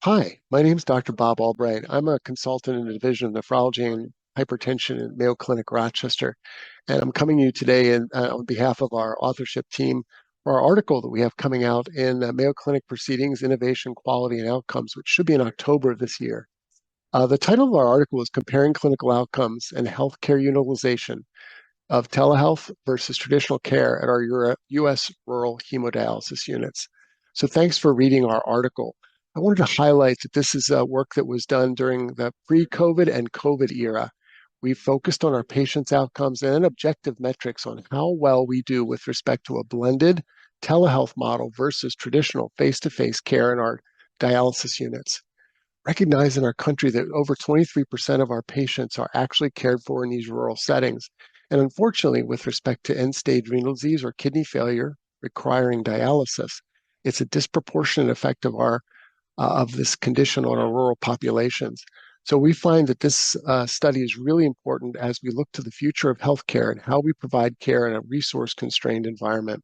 Hi, my name is Dr. Bob Albright. I'm a consultant in the Division of Nephrology and Hypertension at Mayo Clinic Rochester, and I'm coming to you today on behalf of our authorship team for our article that we have coming out in Mayo Clinic Proceedings, Innovation, Quality, and Outcomes, which should be in October of this year. The title of our article is Comparing Clinical Outcomes and Healthcare Utilization of Telehealth versus Traditional Care at our U.S. Rural Hemodialysis Units. So thanks for reading our article. I wanted to highlight that this is work that was done during the pre-COVID and COVID era. We focused on our patients' outcomes and objective metrics on how well we do with respect to a blended telehealth model versus traditional face-to-face care in our dialysis units. Recognize in our country that over 23% of our patients are actually cared for in these rural settings. And unfortunately, with respect to end-stage renal disease or kidney failure requiring dialysis, it's a disproportionate effect of this condition on our rural populations. So we find that this study is really important as we look to the future of healthcare and how we provide care in a resource-constrained environment.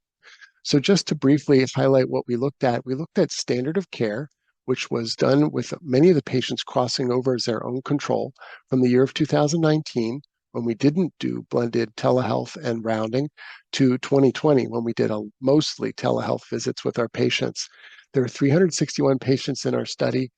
So just to briefly highlight what we looked at standard of care, which was done with many of the patients crossing over as their own control from the year of 2019, when we didn't do blended telehealth and rounding, to 2020, when we did mostly telehealth visits with our patients. There were 361 patients in our study.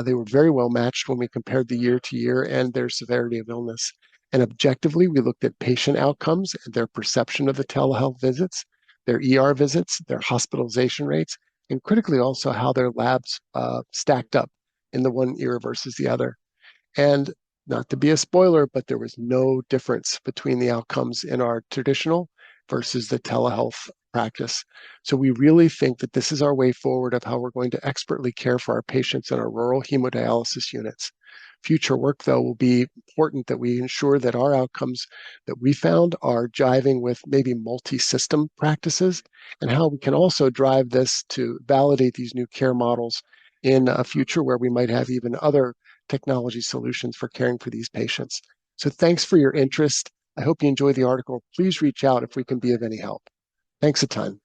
They were very well matched when we compared the year to year and their severity of illness. And objectively, we looked at patient outcomes and their perception of the telehealth visits, their ER visits, their hospitalization rates, and critically also how their labs stacked up in the one era versus the other. And not to be a spoiler, but there was no difference between the outcomes in our traditional versus the telehealth practice. So we really think that this is our way forward of how we're going to expertly care for our patients in our rural hemodialysis units. Future work, though, will be important that we ensure that our outcomes that we found are jiving with maybe multi-system practices and how we can also drive this to validate these new care models in a future where we might have even other technology solutions for caring for these patients. So thanks for your interest. I hope you enjoy the article. Please reach out if we can be of any help. Thanks a ton.